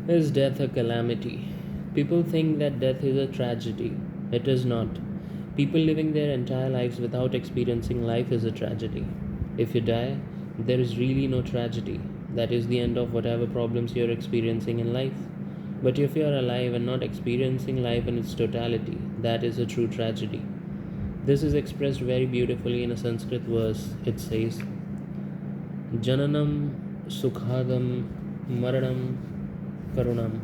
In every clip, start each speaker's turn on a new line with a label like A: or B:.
A: Is death a calamity? People think that death is a tragedy. It is not. People living their entire lives without experiencing life is a tragedy. If you die, there is really no tragedy. That is the end of whatever problems you are experiencing in life. But if you are alive and not experiencing life in its totality, that is a true tragedy. This is expressed very beautifully in a Sanskrit verse. It says, Jananam Sukhadam Maranam Karunam.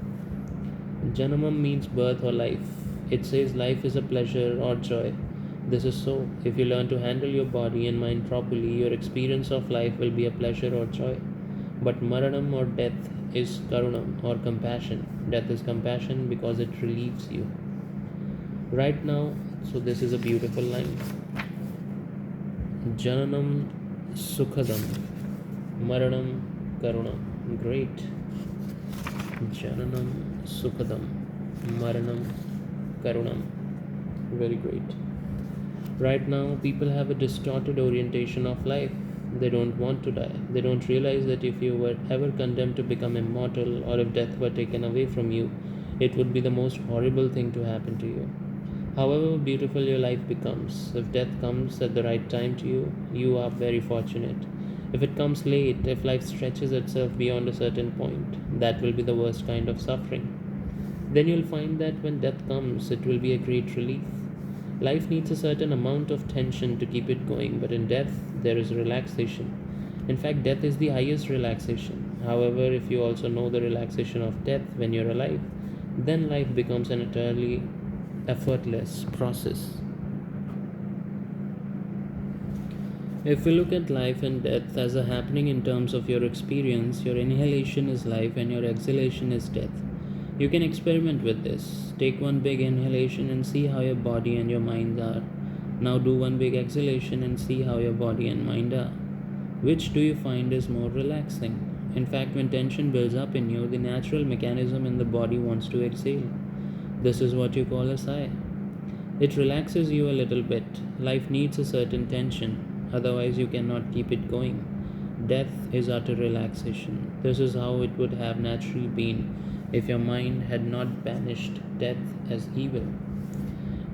A: Janamam means birth or life. It says life is a pleasure or joy. This is so. If you learn to handle your body and mind properly, your experience of life will be a pleasure or joy. But Maranam or death is Karunam or compassion. Death is compassion because it relieves you. Right now, so this is a beautiful line. Jananam Sukhadam Maranam Karunam. Great. Jananam Sukhadam Maranam Karunam. Very great. Right now, people have a distorted orientation of life. They don't want to die. They don't realize that if you were ever condemned to become immortal or if death were taken away from you, it would be the most horrible thing to happen to you. However beautiful your life becomes, if death comes at the right time to you, you are very fortunate. If it comes late, if life stretches itself beyond a certain point, that will be the worst kind of suffering. Then you'll find that when death comes, it will be a great relief. Life needs a certain amount of tension to keep it going, but in death, there is relaxation. In fact, death is the highest relaxation. However, if you also know the relaxation of death when you're alive, then life becomes an entirely effortless process. If we look at life and death as a happening in terms of your experience, your inhalation is life and your exhalation is death. You can experiment with this. Take one big inhalation and see how your body and your mind are. Now do one big exhalation and see how your body and mind are. Which do you find is more relaxing? In fact, when tension builds up in you, the natural mechanism in the body wants to exhale. This is what you call a sigh. It relaxes you a little bit. Life needs a certain tension, otherwise, you cannot keep it going. Death is utter relaxation. This is how it would have naturally been if your mind had not banished death as evil.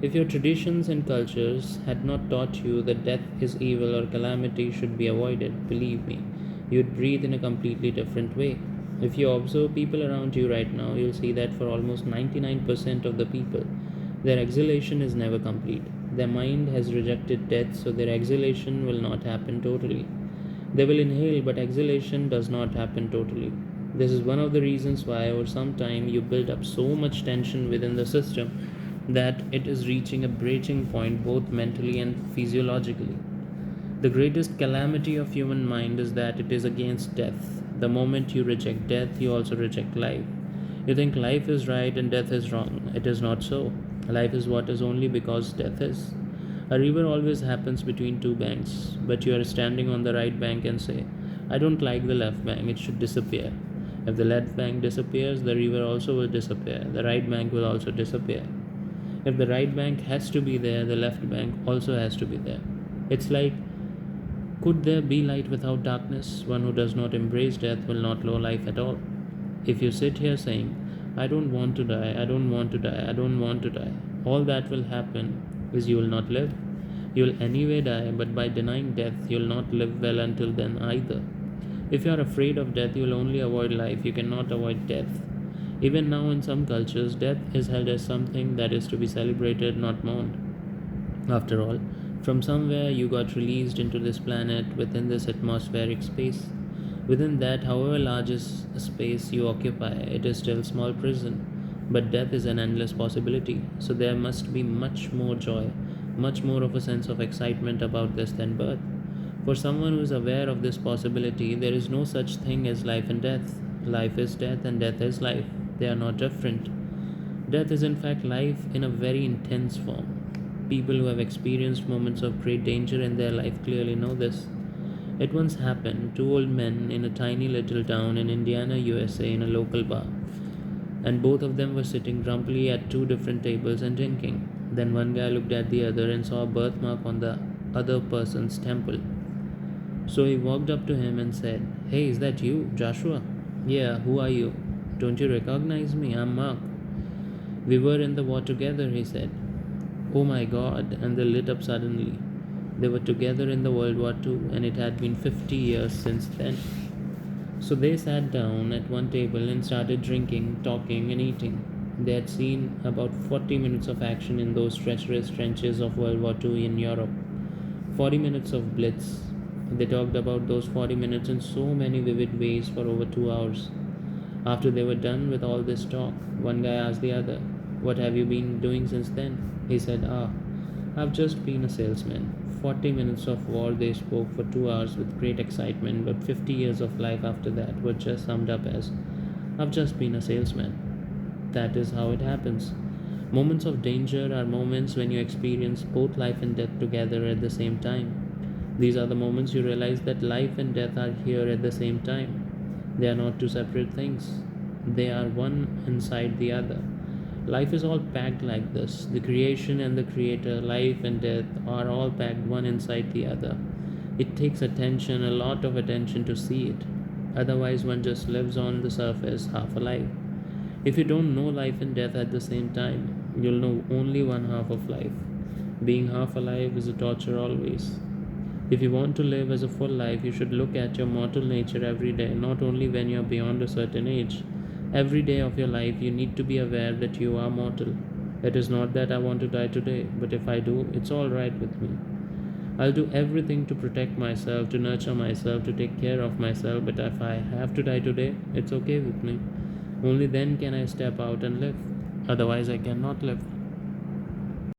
A: If your traditions and cultures had not taught you that death is evil or calamity should be avoided, believe me, you'd breathe in a completely different way. If you observe people around you right now, you'll see that for almost 99% of the people, their exhalation is never complete. Their mind has rejected death, so their exhalation will not happen totally. They will inhale, but exhalation does not happen totally. This is one of the reasons why, over some time, you build up so much tension within the system that it is reaching a breaking point both mentally and physiologically. The greatest calamity of human mind is that it is against death. The moment you reject death, you also reject life. You think life is right and death is wrong. It is not so. Life is what is only because death is. A river always happens between two banks, but you are standing on the right bank and say, I don't like the left bank, it should disappear. If the left bank disappears, the river also will disappear. The right bank will also disappear. If the right bank has to be there, the left bank also has to be there. It's like, could there be light without darkness? One who does not embrace death will not know life at all. If you sit here saying, I don't want to die, I don't want to die, I don't want to die, all that will happen is you will not live. You will anyway die, but by denying death, you will not live well until then either. If you are afraid of death, you will only avoid life, you cannot avoid death. Even now, in some cultures, death is held as something that is to be celebrated, not mourned. After all, from somewhere you got released into this planet within this atmospheric space. Within that, however large is a space you occupy, it is still small prison. But death is an endless possibility, so there must be much more joy, much more of a sense of excitement about this than birth. For someone who is aware of this possibility, there is no such thing as life and death. Life is death and death is life. They are not different. Death is in fact life in a very intense form. People who have experienced moments of great danger in their life clearly know this. It once happened, two old men in a tiny little town in Indiana, USA, in a local bar, and both of them were sitting grumpily at two different tables and drinking. Then one guy looked at the other and saw a birthmark on the other person's temple. So he walked up to him and said, Hey, is that you, Joshua? Yeah, who are you? Don't you recognize me? I'm Mark. We were in the war together, he said. Oh my god, and they lit up suddenly. They were together in the World War II, and it had been 50 years since then. So they sat down at one table and started drinking, talking, and eating. They had seen about 40 minutes of action in those treacherous trenches of World War II in Europe. 40 minutes of blitz. They talked about those 40 minutes in so many vivid ways for over 2 hours. After they were done with all this talk, one guy asked the other, "What have you been doing since then?" He said, I've just been a salesman. 40 minutes of war they spoke for 2 hours with great excitement, but 50 years of life after that were just summed up as, I've just been a salesman. That is how it happens. Moments of danger are moments when you experience both life and death together at the same time. These are the moments you realize that life and death are here at the same time. They are not two separate things, they are one inside the other. Life is all packed like this. The creation and the creator, life and death, are all packed one inside the other. It takes attention, a lot of attention, to see it. Otherwise, one just lives on the surface, half alive. If you don't know life and death at the same time, you'll know only one half of life. Being half alive is a torture always. If you want to live as a full life, you should look at your mortal nature every day, not only when you're beyond a certain age. Every day of your life, you need to be aware that you are mortal. It is not that I want to die today, but if I do, it's all right with me. I'll do everything to protect myself, to nurture myself, to take care of myself, but if I have to die today, it's okay with me. Only then can I step out and live. Otherwise, I cannot live.